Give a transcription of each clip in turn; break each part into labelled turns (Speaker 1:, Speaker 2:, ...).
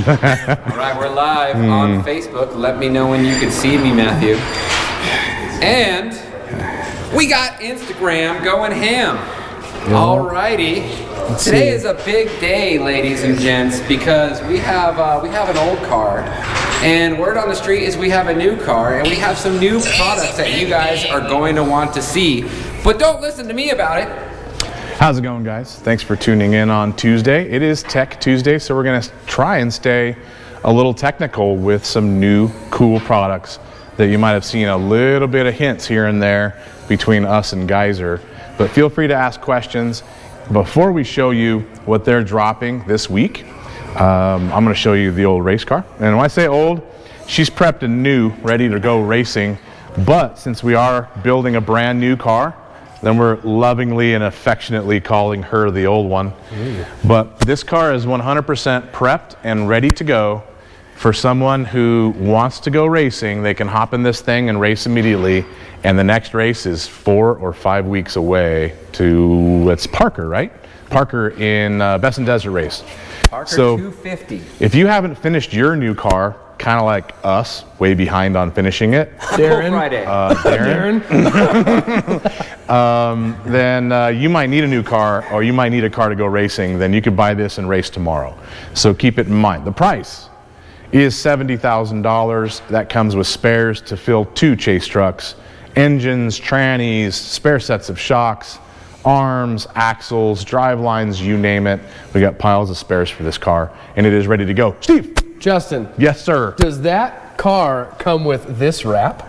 Speaker 1: All right, we're live on Facebook. Let me know when you can see me, Matthew. And we got Instagram going ham. Alrighty. Today is a big day, ladies and gents, because we have an old car, and word on the street is we have a new car, and we have some new products that you guys are going to want to see. But don't listen to me about it.
Speaker 2: How's it going, guys? Thanks for tuning in on Tuesday. It is Tech Tuesday, so we're going to try and stay a little technical with some new cool products that you might have seen a little bit of hints here and there between us and Geyser. But feel free to ask questions. Before we show you what they're dropping this week, I'm going to show you the old race car. And when I say old, she's prepped and new, ready to go racing. But since we are building a brand new car, then we're lovingly and affectionately calling her the old one. But this car is 100% prepped and ready to go for someone who wants to go racing. They can hop in this thing and race immediately. And the next race is 4 or 5 weeks away to, it's Parker, right? Parker in Best in Desert Race.
Speaker 1: Parker
Speaker 2: so
Speaker 1: 250.
Speaker 2: If you haven't finished your new car, kind of like us, way behind on finishing it.
Speaker 1: Darren. Friday.
Speaker 2: Then you might need a new car, or you might need a car to go racing. Then you could buy this and race tomorrow. So keep it in mind. The price is $70,000. That comes with spares to fill 2 chase trucks, engines, trannies, spare sets of shocks, arms, axles, drive lines, you name it. We got piles of spares for this car, and it is ready to go. Steve.
Speaker 3: Justin.
Speaker 2: Yes, sir.
Speaker 3: Does that car come with this wrap?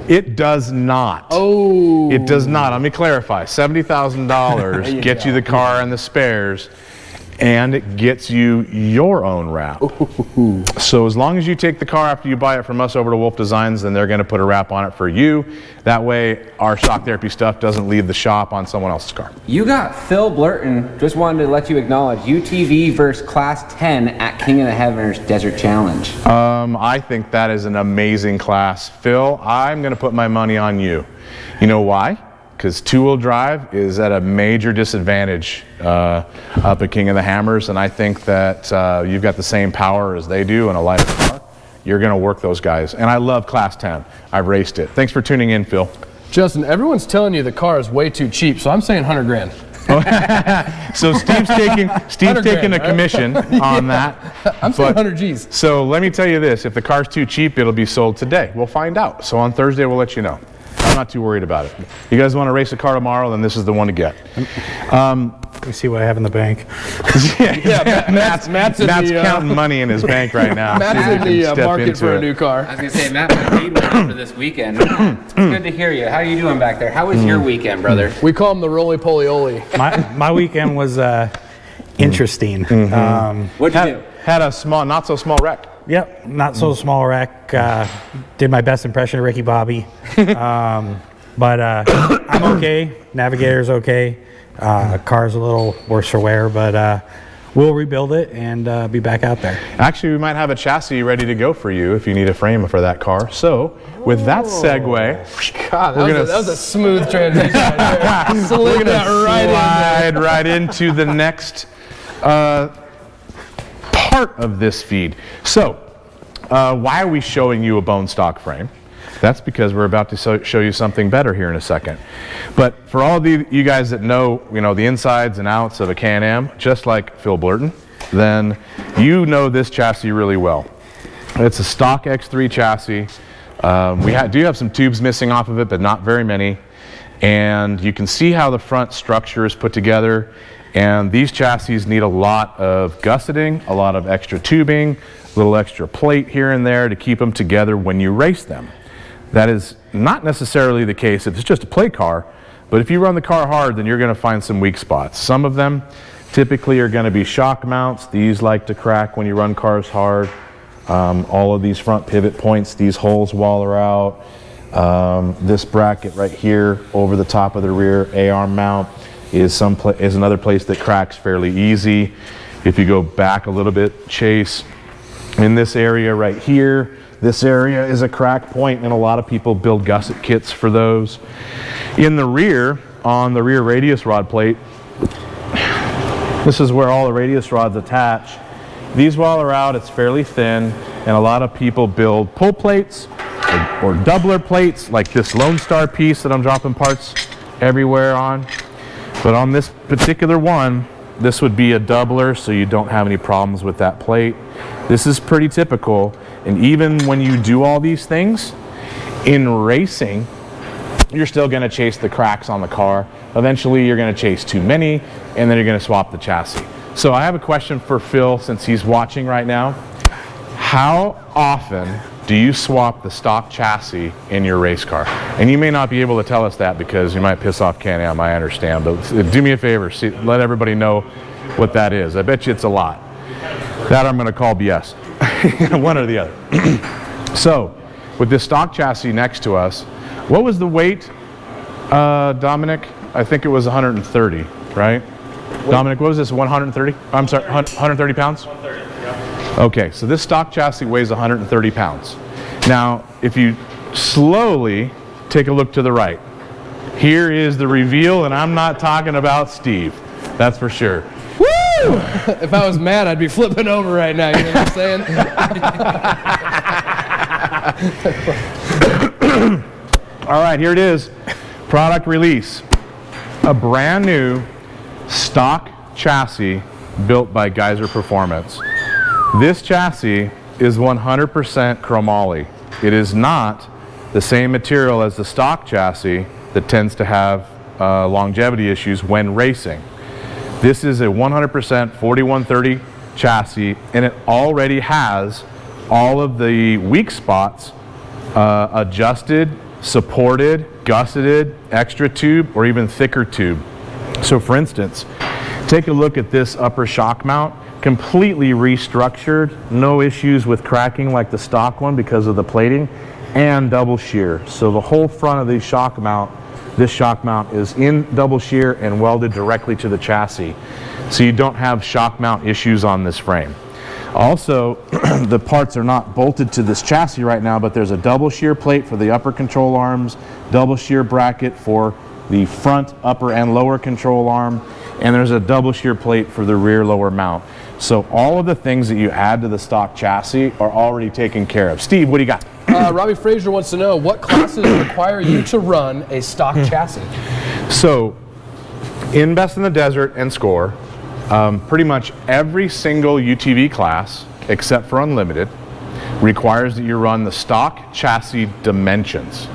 Speaker 2: It does not.
Speaker 3: Oh.
Speaker 2: It does not. Let me clarify. $70,000 gets you the car and the spares, and it gets you your own wrap.
Speaker 3: Ooh.
Speaker 2: So as long as you take the car after you buy it from us over to Wolf Designs, then they're going to put a wrap on it for you. That way our shock therapy stuff doesn't leave the shop on someone else's car.
Speaker 1: You got Phil Blurton. Just wanted to let you acknowledge UTV versus Class 10 at King of the Heaveners Desert Challenge.
Speaker 2: I think that is an amazing class. Phil, I'm going to put my money on you. You know why? Because two-wheel drive is at a major disadvantage up at King of the Hammers, and I think that you've got the same power as they do in a lighter car. You're going to work those guys. And I love Class 10. I've raced it. Thanks for tuning in, Phil.
Speaker 3: Justin, everyone's telling you the car is way too cheap, so I'm saying 100 grand.
Speaker 2: So Steve's taking a commission on that.
Speaker 3: I'm saying 100 G's.
Speaker 2: So let me tell you this. If the car's too cheap, it'll be sold today. We'll find out. So on Thursday, we'll let you know. I'm not too worried about it. You guys want to race a car tomorrow, then this is the one to get.
Speaker 4: Let me see what I have in the bank.
Speaker 3: Matt's
Speaker 2: counting money in his bank right now.
Speaker 3: Matt's in the market for a new car.
Speaker 1: I was going to say, Matt might need one for this weekend. It's good to hear you. How are you doing back there? How was your weekend, brother?
Speaker 3: We call him the roly-poly-oly.
Speaker 4: My weekend was interesting.
Speaker 1: What'd you do?
Speaker 2: Had a small, not so small wreck.
Speaker 4: Yep, not so small wreck. Did my best impression of Ricky Bobby. But I'm okay. Navigator's okay. Car's a little worse for wear, but we'll rebuild it and be back out there.
Speaker 2: Actually, we might have a chassis ready to go for you if you need a frame for that car. So, with that segue,
Speaker 3: God, that was a smooth transition right there. Slid that right in there.
Speaker 2: slide right into the next part of this feed. So, why are we showing you a bone stock frame? That's because we're about to show you something better here in a second. But for all of you guys that know, the insides and outs of a Can-Am, just like Phil Blurton, then you know this chassis really well. It's a stock X3 chassis. We do have some tubes missing off of it, but not very many. And you can see how the front structure is put together. And these chassis need a lot of gusseting, a lot of extra tubing, a little extra plate here and there to keep them together when you race them. That is not necessarily the case if it's just a play car, but if you run the car hard, then you're going to find some weak spots. Some of them typically are going to be shock mounts. These like to crack when you run cars hard. All of these front pivot points, these holes waller out. This bracket right here over the top of the rear A-arm mount is another place that cracks fairly easy. If you go back a little bit, Chase, in this area right here, This area is a crack point, and a lot of people build gusset kits for those. In the rear, on the rear radius rod plate, this is where all the radius rods attach. These, while they're out, it's fairly thin, and a lot of people build pull plates or doubler plates, like this Lone Star piece that I'm dropping parts everywhere on. But on this particular one, this would be a doubler, so you don't have any problems with that plate. This is pretty typical, and even when you do all these things, in racing, you're still going to chase the cracks on the car. Eventually, you're going to chase too many, and then you're going to swap the chassis. So I have a question for Phil, since he's watching right now. How often do you swap the stock chassis in your race car? And you may not be able to tell us that because you might piss off Can-Am, I understand, but do me a favor, let everybody know what that is. I bet you it's a lot. That I'm going to call BS. One or the other. So, with this stock chassis next to us, what was the weight, Dominic? I think it was 130, right? Dominic, what was this, 130? I'm sorry, 130 pounds? 130, yeah. Okay, so this stock chassis weighs 130 pounds. Now, if you slowly take a look to the right, here is the reveal, and I'm not talking about Steve. That's for sure.
Speaker 3: Woo! If I was mad, I'd be flipping over right now, you know what I'm saying?
Speaker 2: All right, here it is. Product release. A brand new stock chassis built by Geyser Performance. This chassis is 100% chromoly. It is not the same material as the stock chassis that tends to have longevity issues when racing. This is a 100% 4130 chassis, and it already has all of the weak spots adjusted, supported, gusseted, extra tube, or even thicker tube. So for instance, take a look at this upper shock mount, completely restructured, no issues with cracking like the stock one because of the plating, and double shear. So the whole front of this shock mount is in double shear and welded directly to the chassis. So you don't have shock mount issues on this frame. Also, the parts are not bolted to this chassis right now, but there's a double shear plate for the upper control arms, double shear bracket for the front, upper, and lower control arm, and there's a double shear plate for the rear lower mount. So all of the things that you add to the stock chassis are already taken care of. Steve, what do you got?
Speaker 3: Robbie Frazier wants to know, what classes require you to run a stock chassis?
Speaker 2: So, in Best in the Desert and Score, pretty much every single UTV class, except for Unlimited, requires that you run the stock chassis dimensions.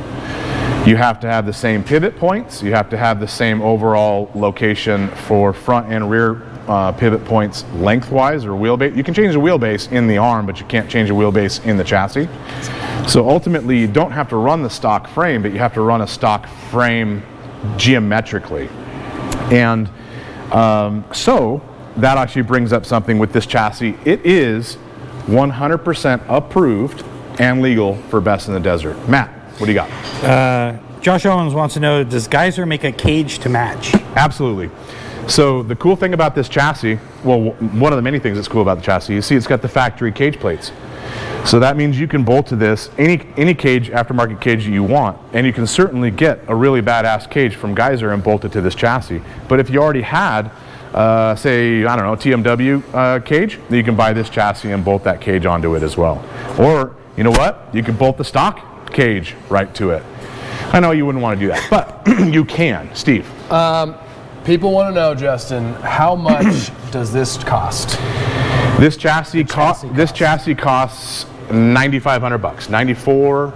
Speaker 2: You have to have the same pivot points, you have to have the same overall location for front and rear pivot points lengthwise or wheelbase. You can change the wheelbase in the arm, but you can't change the wheelbase in the chassis. So ultimately, you don't have to run the stock frame, but you have to run a stock frame geometrically. And so that actually brings up something with this chassis. It is 100% approved and legal for Best in the Desert. Matt, what do you got?
Speaker 4: Josh Owens wants to know, does Geyser make a cage to match?
Speaker 2: Absolutely. So the cool thing about this chassis, well, one of the many things that's cool about the chassis, you see it's got the factory cage plates. So that means you can bolt to this any cage, aftermarket cage that you want, and you can certainly get a really badass cage from Geyser and bolt it to this chassis. But if you already had, say, I don't know, TMW cage, then you can buy this chassis and bolt that cage onto it as well. Or, you know what? You can bolt the stock cage right to it. I know you wouldn't want to do that, but you can. Steve.
Speaker 3: People want to know, Justin, how much does this cost?
Speaker 2: This chassis costs $9,500, 94,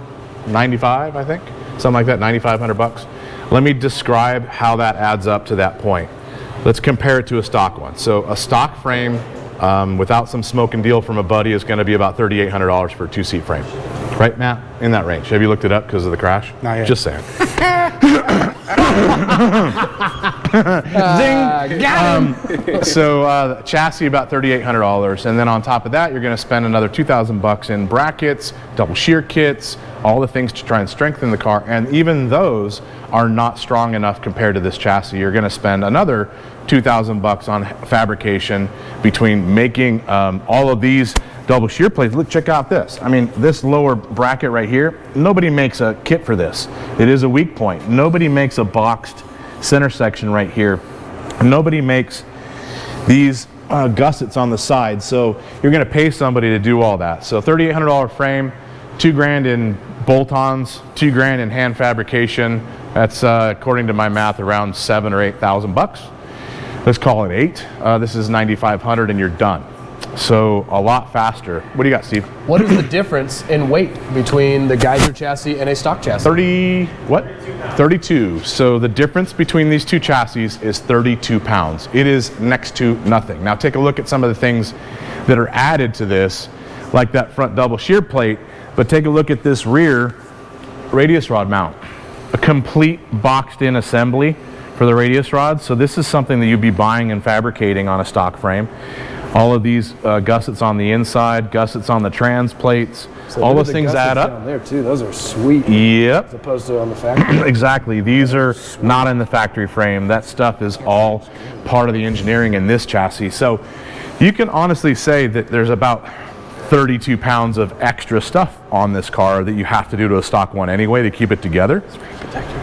Speaker 2: 95, I think, something like that, $9,500. Let me describe how that adds up to that point. Let's compare it to a stock one. So a stock frame without some smoke and deal from a buddy is going to be about $3,800 for a two-seat frame. Right, Matt? In that range. Have you looked it up because of the crash?
Speaker 4: Not yet.
Speaker 2: Just saying. So chassis about $3,800, and then on top of that, you're going to spend another $2,000 in brackets, double shear kits, all the things to try and strengthen the car. And even those are not strong enough compared to this chassis. You're going to spend another $2,000 on fabrication between making all of these double shear plates. Look, check out this. I mean, this lower bracket right here, nobody makes a kit for this. It is a weak point. Nobody makes a boxed center section right here. Nobody makes these gussets on the side. So you're going to pay somebody to do all that. So $3,800 frame, $2,000 in bolt-ons, $2,000 in hand fabrication. That's according to my math around $7,000 or $8,000. Let's call it 8. This is $9,500 and you're done. So a lot faster. What do you got, Steve?
Speaker 3: What is the difference in weight between the Geyser chassis and a stock chassis?
Speaker 2: 32. So the difference between these two chassis is 32 pounds. It is next to nothing. Now take a look at some of the things that are added to this, like that front double shear plate, but take a look at this rear radius rod mount. A complete boxed in assembly for the radius rods. So this is something that you'd be buying and fabricating on a stock frame. All of these gussets on the inside, gussets on the trans plates,
Speaker 3: So
Speaker 2: all
Speaker 3: look at
Speaker 2: those
Speaker 3: the
Speaker 2: things
Speaker 3: gussets
Speaker 2: add up.
Speaker 3: down there too. Those are sweet.
Speaker 2: Yep.
Speaker 3: As opposed to on the factory.
Speaker 2: Exactly. These are not in the factory frame. That stuff is all part of the engineering in this chassis. So you can honestly say that there's about 32 pounds of extra stuff on this car that you have to do to a stock one anyway to keep it together.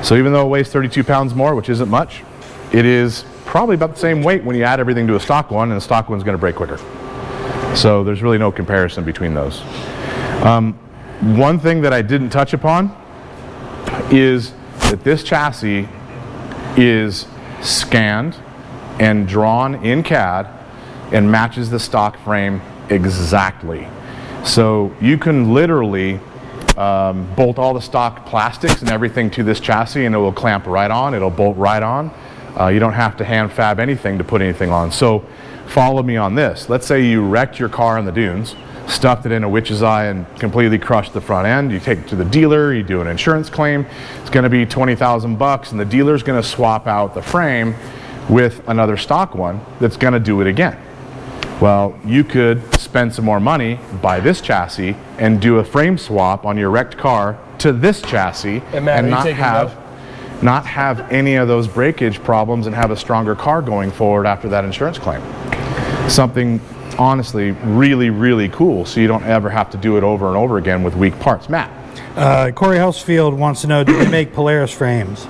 Speaker 2: So even though it weighs 32 pounds more, which isn't much, it is probably about the same weight when you add everything to a stock one, and the stock one's going to break quicker. So there's really no comparison between those. One thing that I didn't touch upon is that this chassis is scanned and drawn in CAD and matches the stock frame exactly. So you can literally bolt all the stock plastics and everything to this chassis and it will clamp right on, it'll bolt right on. You don't have to hand fab anything to put anything on. So follow me on this. Let's say you wrecked your car in the dunes, stuffed it in a witch's eye and completely crushed the front end. You take it to the dealer, you do an insurance claim. It's going to be $20,000 and the dealer's going to swap out the frame with another stock one that's going to do it again. Well, you could spend some more money, buy this chassis, and do a frame swap on your wrecked car to this chassis and not have any of those breakage problems and have a stronger car going forward after that insurance claim. Something honestly really, really cool, so you don't ever have to do it over and over again with weak parts. Matt?
Speaker 4: Corey Housefield wants to know, do we make Polaris frames?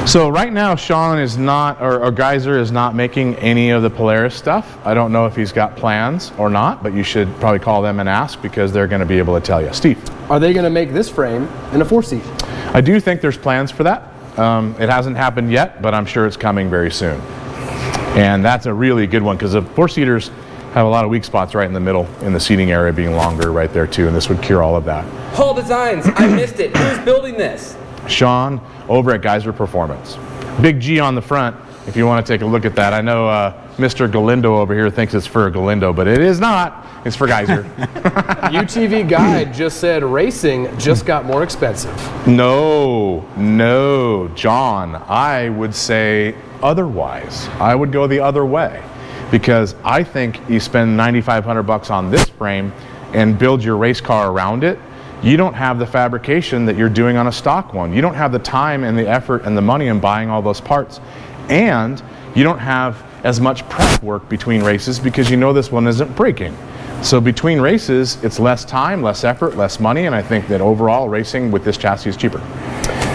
Speaker 2: So right now Sean is not, or Geyser is not making any of the Polaris stuff. I don't know if he's got plans or not, but you should probably call them and ask because they're going to be able to tell you. Steve?
Speaker 3: Are they going to make this frame in a 4-seat?
Speaker 2: I do think there's plans for that. It hasn't happened yet, but I'm sure it's coming very soon. And that's a really good one because the 4-seaters have a lot of weak spots right in the middle, in the seating area being longer right there too, and this would cure all of that.
Speaker 1: Hall Designs, I missed it. Who's building this?
Speaker 2: Sean over at Geyser Performance. Big G on the front if you want to take a look at that. I know Mr. Galindo over here thinks it's for Galindo, but it is not. It's for Geyser.
Speaker 3: UTV Guide just said racing just got more expensive.
Speaker 2: No, John, I would say otherwise. I would go the other way because I think you spend $9,500 on this frame and build your race car around it. You don't have the fabrication that you're doing on a stock one. You don't have the time and the effort and the money in buying all those parts. And you don't have as much prep work between races because you know this one isn't breaking. So between races, it's less time, less effort, less money, and I think that overall racing with this chassis is cheaper.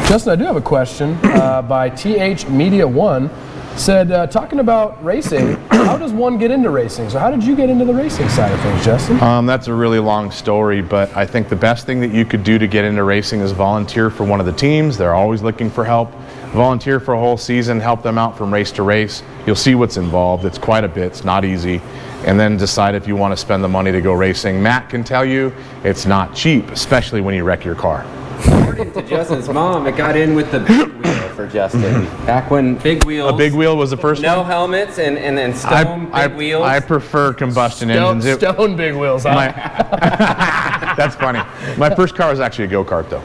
Speaker 3: Justin, I do have a question by TH Media 1. Said, talking about racing, how does one get into racing? So how did you get into the racing side of things, Justin?
Speaker 2: That's a really long story, but I think the best thing that you could do to get into racing is volunteer for one of the teams. They're always looking for help. Volunteer for a whole season, help them out from race to race. You'll see what's involved. It's quite a bit. It's not easy. And then decide if you want to spend the money to go racing. Matt can tell you it's not cheap, especially when you wreck your car.
Speaker 1: According to Justin's mom, it got in with the big wheel for Justin. Back when big wheels.
Speaker 2: A big wheel was the first
Speaker 1: no
Speaker 2: one?
Speaker 1: helmets and then stone big wheels.
Speaker 2: I prefer combustion engines.
Speaker 3: Stone big wheels. Huh?
Speaker 2: That's funny. My first car was actually a go-kart though.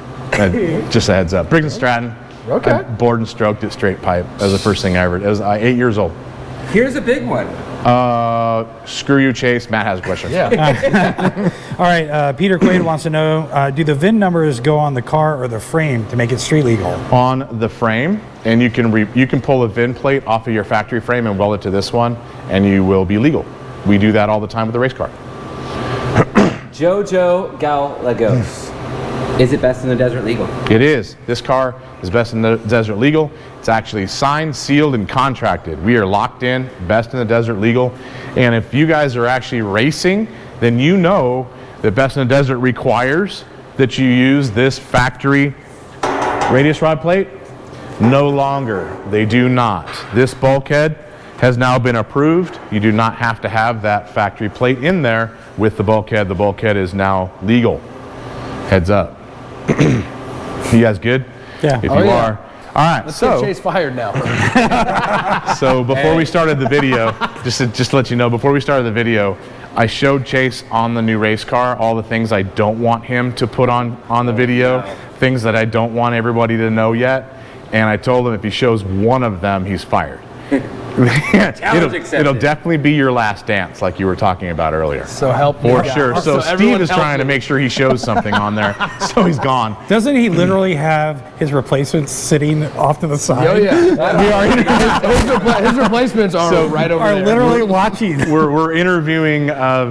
Speaker 2: Just a heads up. Briggs & Stratton.
Speaker 3: Okay.
Speaker 2: I bored and stroked it straight pipe. That was the first thing I ever did. I was 8 years old.
Speaker 1: Here's a big one.
Speaker 2: Screw you, Chase. Matt has a question.
Speaker 3: Yeah.
Speaker 4: All right, Peter Quaid wants to know, do the VIN numbers go on the car or the frame to make it street legal?
Speaker 2: On the frame, and you can pull a VIN plate off of your factory frame and weld it to this one, and you will be legal. We do that all the time with the race car.
Speaker 1: Jojo Gallegos. Is it best in the desert legal?
Speaker 2: It is. This car is best in the desert legal. It's actually signed, sealed, and contracted. We are locked in, best in the desert legal. And if you guys are actually racing, then you know that best in the desert requires that you use this factory radius rod plate. No longer. They do not. This bulkhead has now been approved. You do not have to have that factory plate in there with the bulkhead. The bulkhead is now legal. Heads up. You guys good?
Speaker 4: Yeah.
Speaker 2: If
Speaker 3: Oh,
Speaker 2: you
Speaker 3: yeah.
Speaker 2: are. All right.
Speaker 3: Let's
Speaker 2: So
Speaker 3: get Chase fired now.
Speaker 2: So before we started the video, just to let you know, before we started the video, I showed Chase on the new race car all the things I don't want him to put on the video, things that I don't want everybody to know yet, and I told him if he shows one of them, he's fired. It'll definitely be your last dance, like you were talking about earlier.
Speaker 3: So help me
Speaker 2: For
Speaker 3: God.
Speaker 2: sure. So
Speaker 3: everyone
Speaker 2: Steve is
Speaker 3: help
Speaker 2: trying to
Speaker 3: me.
Speaker 2: make sure he shows something on there, so he's gone.
Speaker 4: Doesn't he literally have his replacements sitting off to the side?
Speaker 3: Oh yeah. His replacements are right over
Speaker 4: Are
Speaker 3: there.
Speaker 4: literally watching.
Speaker 2: We're interviewing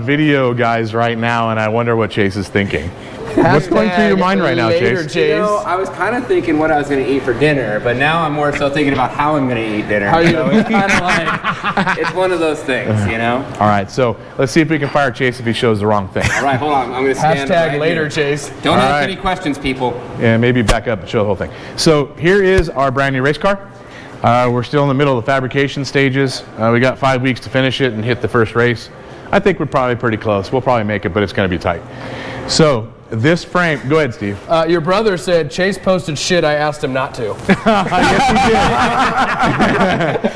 Speaker 2: video guys right now, and I wonder what Chase is thinking. What's going through your mind right now,
Speaker 3: Later,
Speaker 2: Chase?
Speaker 1: You know, I was kind of thinking what I was going to eat for dinner, but now I'm more so thinking about how I'm going to eat dinner.
Speaker 3: How you-
Speaker 1: So it's kind of like, it's one of those things, you know?
Speaker 2: All right, so let's see if we can fire Chase if he shows the wrong thing.
Speaker 1: All right, hold on. I'm going to stand
Speaker 3: Hashtag
Speaker 1: right
Speaker 3: later,
Speaker 1: here.
Speaker 3: Chase.
Speaker 1: Don't
Speaker 2: All
Speaker 1: ask
Speaker 2: right.
Speaker 1: any questions, people.
Speaker 2: And maybe back up and show the whole thing. So here is our brand new race car. We're still in the middle of the fabrication stages. We got 5 weeks to finish it and hit the first race. I think we're probably pretty close. We'll probably make it, but it's going to be tight. So this frame, go ahead, Steve.
Speaker 3: Your brother said Chase posted shit I asked him not to.
Speaker 2: Yes, he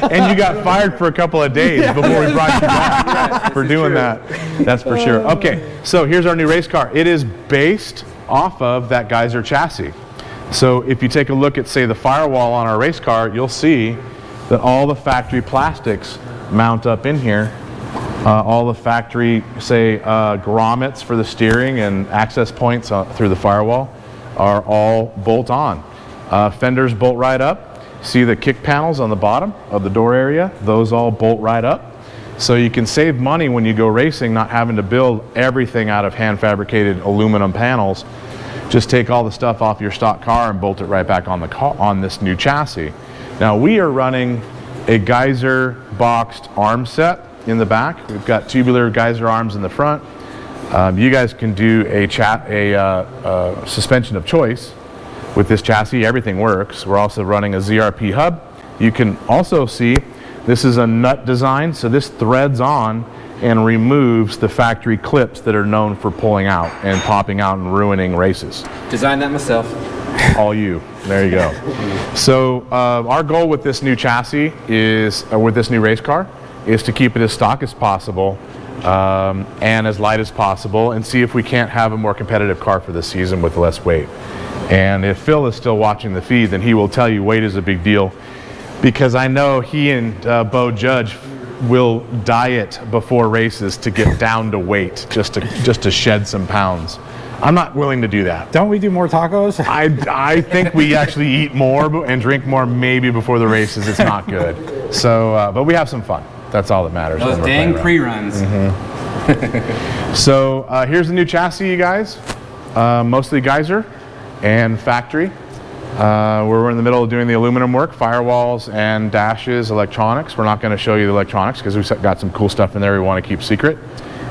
Speaker 2: did. And you got fired for a couple of days before we brought you back for doing that. That's for sure. Okay, so here's our new race car. It is based off of that Geyser chassis. So if you take a look at, say, the firewall on our race car, you'll see that all the factory plastics mount up in here. All the factory, say, grommets for the steering and access points through the firewall are all bolt on. Fenders bolt right up. See the kick panels on the bottom of the door area? Those all bolt right up. So you can save money when you go racing, not having to build everything out of hand fabricated aluminum panels. Just take all the stuff off your stock car and bolt it right back on the car, on this new chassis. Now we are running a Geyser boxed arm set in the back. We've got tubular Geyser arms in the front. You guys can do a suspension of choice with this chassis. Everything works. We're also running a ZRP hub. You can also see this is a nut design, so this threads on and removes the factory clips that are known for pulling out and popping out and ruining races.
Speaker 1: Designed that myself.
Speaker 2: All you. There you go. So our goal with this new chassis is, with this new race car, is to keep it as stock as possible and as light as possible, and see if we can't have a more competitive car for this season with less weight. And if Phil is still watching the feed, then he will tell you weight is a big deal, because I know he and Bo Judge will diet before races to get down to weight, just to shed some pounds. I'm not willing to do that.
Speaker 4: Don't we do more tacos?
Speaker 2: I think we actually eat more and drink more maybe before the races. It's not good. So, but we have some fun. That's all that matters.
Speaker 1: Those
Speaker 2: when we're
Speaker 1: dang
Speaker 2: playing around.
Speaker 1: pre-runs.
Speaker 2: So here's the new chassis, you guys. Mostly Geyser and factory. We're in the middle of doing the aluminum work, firewalls and dashes, electronics. We're not going to show you the electronics because we've got some cool stuff in there we want to keep secret.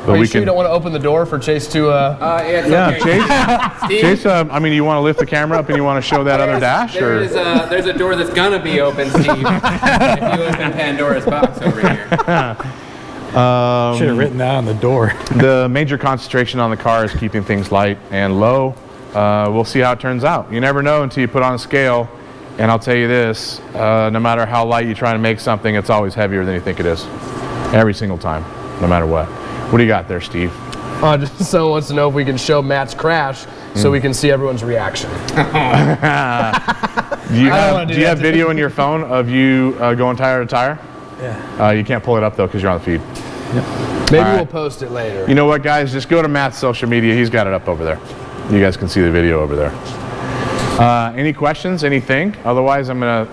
Speaker 2: But
Speaker 3: Are you
Speaker 2: we
Speaker 3: sure you don't want to open the door for Chase to?
Speaker 1: It's
Speaker 2: Yeah,
Speaker 1: okay. Steve,
Speaker 2: Chase. I mean, you want to lift the camera up and you want to show that other dash, or?
Speaker 1: there's a door that's gonna be open, Steve. If you open Pandora's box over here.
Speaker 4: Should have written that on the door.
Speaker 2: The major concentration on the car is keeping things light and low. We'll see how it turns out. You never know until you put on a scale. And I'll tell you this, no matter how light you try to make something, it's always heavier than you think it is. Every single time, no matter what. What do you got there, Steve?
Speaker 3: Just someone wants to know if we can show Matt's crash so we can see everyone's reaction.
Speaker 2: Do you have video in your phone of you going tire to tire?
Speaker 4: Yeah.
Speaker 2: You can't pull it up though because you're on the feed.
Speaker 3: Maybe we'll post it later.
Speaker 2: You know what, guys? Just go to Matt's social media. He's got it up over there. You guys can see the video over there. Any questions? Anything? Otherwise, I'm gonna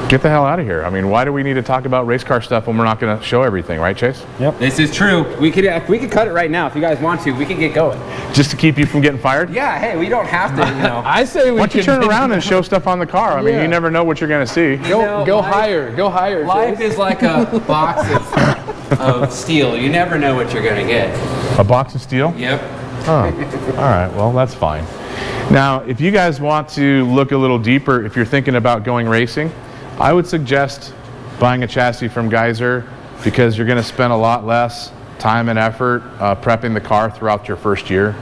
Speaker 2: get the hell out of here. I mean, why do we need to talk about race car stuff when we're not going to show everything, right, Chase?
Speaker 4: Yep.
Speaker 1: This is true. We could cut it right now if you guys want to. We could get going.
Speaker 2: Just to keep you from getting fired?
Speaker 1: Yeah. Hey, we don't have to. You know.
Speaker 3: I say we
Speaker 2: Why don't you
Speaker 3: can
Speaker 2: turn around and show stuff on the car? I mean, you never know what you're going to see.
Speaker 3: go higher. Go higher.
Speaker 1: Life
Speaker 3: Chase.
Speaker 1: is like a box of steel. You never know what you're going to get.
Speaker 2: A box of steel?
Speaker 1: Yep.
Speaker 2: Oh, all right. Well, that's fine. Now, if you guys want to look a little deeper, if you're thinking about going racing, I would suggest buying a chassis from Geyser because you're going to spend a lot less time and effort prepping the car throughout your first year.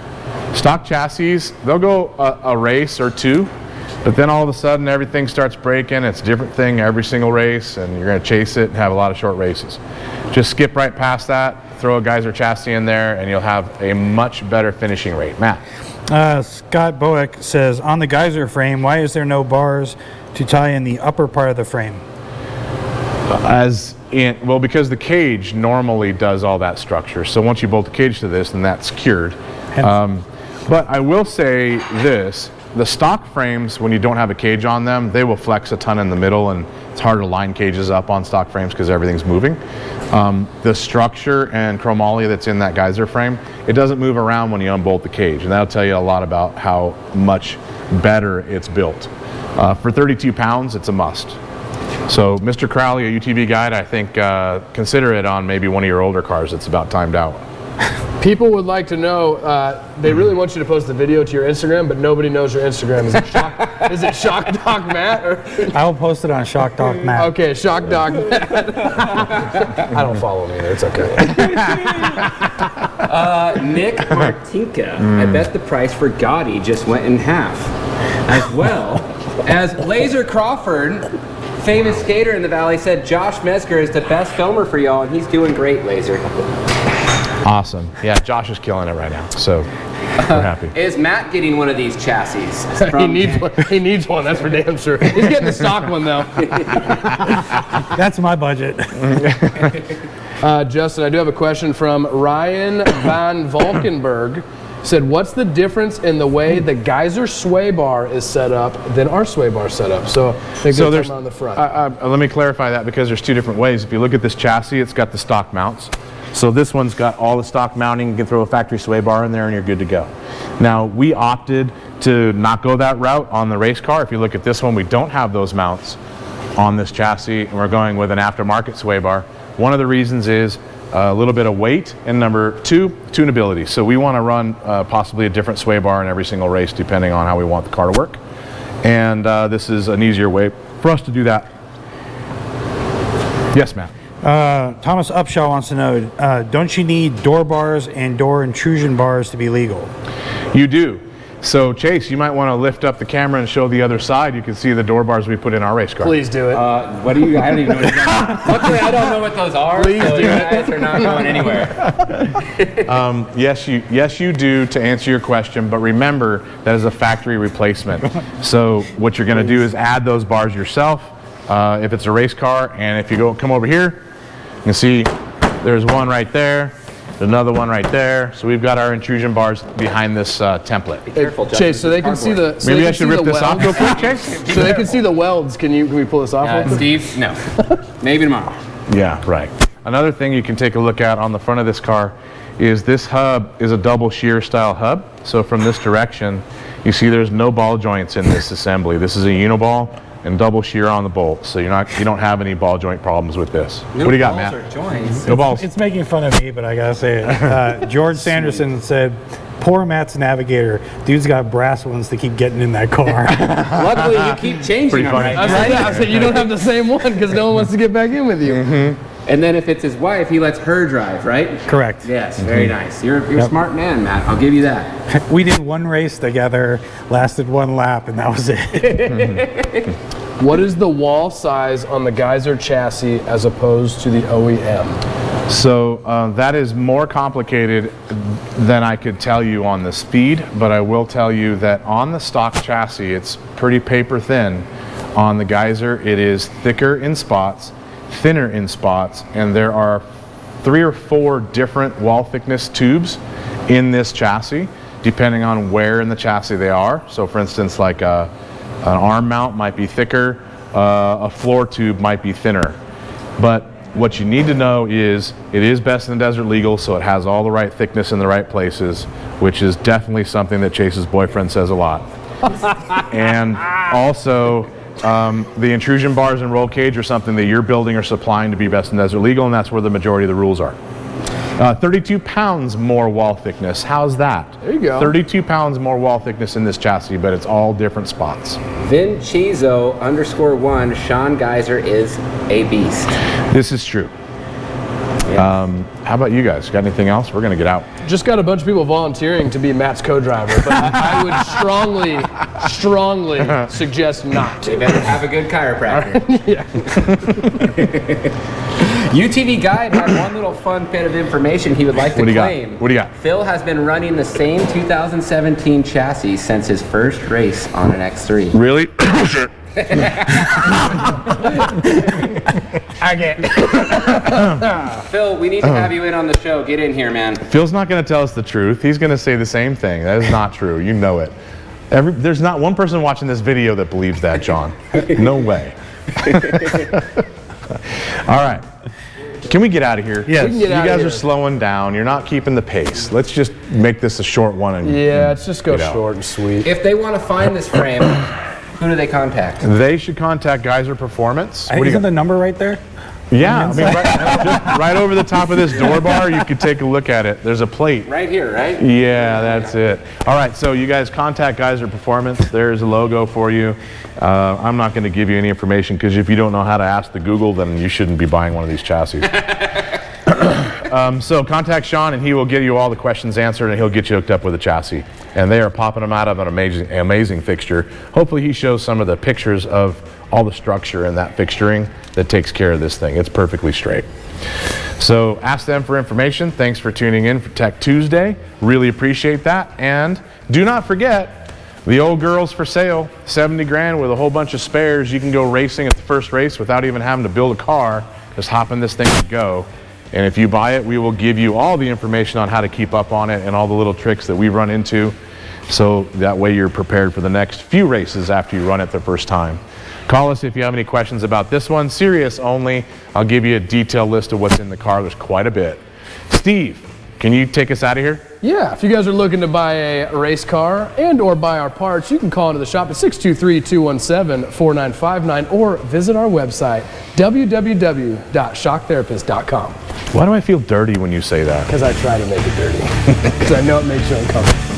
Speaker 2: Stock chassis, they'll go a race or two, but then all of a sudden everything starts breaking. It's a different thing every single race, and you're going to chase it and have a lot of short races. Just skip right past that, throw a Geyser chassis in there, and you'll have a much better finishing rate. Matt?
Speaker 4: Scott Boeck says, on the Geyser frame, why is there no bars to tie in the upper part of the frame?
Speaker 2: Well, because the cage normally does all that structure. So once you bolt the cage to this, then that's cured. But I will say this, the stock frames, when you don't have a cage on them, they will flex a ton in the middle, and it's hard to line cages up on stock frames because everything's moving. The structure and chromoly that's in that Geyser frame, it doesn't move around when you unbolt the cage, and that'll tell you a lot about how much better it's built. For 32 pounds, it's a must. So, Mr. Crowley, a UTV guide, I think consider it on maybe one of your older cars that's about timed out.
Speaker 3: People would like to know, they really want you to post the video to your Instagram, but nobody knows your Instagram. Is it Shock Doc Matt? Or?
Speaker 4: I will post it on Shock Doc Matt.
Speaker 3: Okay, Shock Doc Matt. I don't follow him either, it's okay.
Speaker 1: Nick Martinka. I bet the price for Gotti just went in half. As well as Laser Crawford, famous skater in the Valley, said Josh Mesker is the best filmer for y'all, and he's doing great, Laser.
Speaker 2: Awesome. Yeah, Josh is killing it right now, so we're happy.
Speaker 1: Is Matt getting one of these chassis?
Speaker 3: He needs one, that's for damn sure. He's getting the stock one, though.
Speaker 4: That's my budget.
Speaker 3: Justin, I do have a question from Ryan Van Valkenburg. Said, what's the difference in the way the Geyser sway bar is set up than our sway bar setup? So there's on the front.
Speaker 2: Let me clarify that because there's two different ways. If you look at this chassis, it's got the stock mounts. So this one's got all the stock mounting. You can throw a factory sway bar in there and you're good to go. Now, we opted to not go that route on the race car. If you look at this one, we don't have those mounts on this chassis, and we're going with an aftermarket sway bar. One of the reasons is a little bit of weight, and number two, tunability. So we want to run possibly a different sway bar in every single race depending on how we want the car to work. And this is an easier way for us to do that. Yes, Matt?
Speaker 4: Thomas Upshaw wants to know, don't you need door bars and door intrusion bars to be legal?
Speaker 2: You do. So Chase, you might want to lift up the camera and show the other side. You can see the door bars we put in our race car.
Speaker 3: Please do it.
Speaker 1: What do you? I don't even know. Luckily, I don't know what those are.
Speaker 3: Please do
Speaker 1: you
Speaker 3: it.
Speaker 1: guys are not going anywhere.
Speaker 2: Yes, you do, to answer your question, but remember that is a factory replacement. So what you're going to do is add those bars yourself if it's a race car, and if you come over here, you can see there's one right there. Another one right there. So we've got our intrusion bars behind this template.
Speaker 1: Be careful, Justin.
Speaker 3: Chase, so they can see the. So
Speaker 2: Maybe I should rip this off real quick, Chase?
Speaker 3: So they can see the welds. Can we pull this off?
Speaker 1: Steve, no. Maybe tomorrow.
Speaker 2: Yeah, right. Another thing you can take a look at on the front of this car is this hub is a double shear style hub. So from this direction, you see there's no ball joints in this assembly. This is a uniball and double shear on the bolt. So you don't have any ball joint problems with this.
Speaker 1: No
Speaker 2: what do you got,
Speaker 1: balls
Speaker 2: Matt?
Speaker 1: or joints.
Speaker 2: No balls.
Speaker 4: It's making fun of me, but I gotta say it. George Sanderson said, poor Matt's Navigator. Dude's got brass ones to keep getting in that car.
Speaker 1: Luckily, you keep changing
Speaker 2: Pretty
Speaker 1: them
Speaker 2: funny.
Speaker 1: right
Speaker 3: I said you don't have the same one because no one wants to get back in with you.
Speaker 2: Mm-hmm.
Speaker 1: And then if it's his wife, he lets her drive, right?
Speaker 4: Correct.
Speaker 1: Yes, very nice. You're a smart man, Matt. I'll give you that.
Speaker 4: We did one race together, lasted one lap, and that was it.
Speaker 3: What is the wall size on the Geyser chassis as opposed to the OEM?
Speaker 2: So that is more complicated than I could tell you on the speed, but I will tell you that on the stock chassis, it's pretty paper thin. On the Geyser, it is thicker in spots, thinner in spots, and there are 3 or 4 different wall thickness tubes in this chassis, depending on where in the chassis they are. So for instance, like an arm mount might be thicker, a floor tube might be thinner. But what you need to know is it is Best in the Desert legal, so it has all the right thickness in the right places, which is definitely something that Chase's boyfriend says a lot. And also, the intrusion bars and roll cage are something that you're building or supplying to be Best in Desert legal, and that's where the majority of the rules are. 32 pounds more wall thickness. How's that?
Speaker 3: There you go.
Speaker 2: 32 pounds more wall thickness in this chassis, but it's all different spots.
Speaker 1: Vinchizo_1, Sean Geyser is a beast.
Speaker 2: This is true.
Speaker 1: Yeah.
Speaker 2: How about you guys? Got anything else? We're going to get out.
Speaker 3: Just got a bunch of people volunteering to be Matt's co-driver, but I would strongly suggest not.
Speaker 1: You better have a good chiropractor.
Speaker 3: Yeah.
Speaker 1: UTV Guide had one little fun bit of information he would like to claim.
Speaker 2: What do you got?
Speaker 1: Phil has been running the same 2017 chassis since his first race on an X3.
Speaker 2: Really?
Speaker 1: Phil, we need to have you in on the show. Get in here, man.
Speaker 2: Phil's not going to tell us the truth. He's going to say the same thing. That is not true. You know it. There's not one person watching this video that believes that, John. No way. All right. Can we get out of here?
Speaker 4: Yes.
Speaker 2: You guys are slowing down. You're not keeping the pace. Let's just make this a short one. And,
Speaker 3: Yeah, let's just go
Speaker 2: get out.
Speaker 3: short and sweet.
Speaker 1: If they want to find this frame, who do they contact?
Speaker 2: They should contact Geyser Performance. What do you
Speaker 4: Isn't
Speaker 2: got?
Speaker 4: the number right there?
Speaker 2: Yeah, I mean, just right over the top of this door bar, you could take a look at it. There's a plate.
Speaker 1: Right here, right?
Speaker 2: Yeah, that's it. All right, so you guys contact Geyser Performance. There's a logo for you. I'm not going to give you any information because if you don't know how to ask the Google, then you shouldn't be buying one of these chassis. So contact Sean and he will get you all the questions answered and he'll get you hooked up with a chassis. And they are popping them out of an amazing fixture. Hopefully he shows some of the pictures of all the structure and that fixturing that takes care of this thing. It's perfectly straight. So ask them for information. Thanks for tuning in for Tech Tuesday. Really appreciate that. And do not forget the old girl's for sale. 70 grand with a whole bunch of spares. You can go racing at the first race without even having to build a car. Just hop in this thing and go. And if you buy it, we will give you all the information on how to keep up on it and all the little tricks that we run into. So that way you're prepared for the next few races after you run it the first time. Call us if you have any questions about this one. Serious only. I'll give you a detailed list of what's in the car. There's quite a bit. Steve, can you take us out of here?
Speaker 3: Yeah, if you guys are looking to buy a race car and or buy our parts, you can call into the shop at 623-217-4959 or visit our website, www.shocktherapist.com.
Speaker 2: Why do I feel dirty when you say that?
Speaker 3: Because I try to make it dirty. Because I know it makes you uncomfortable.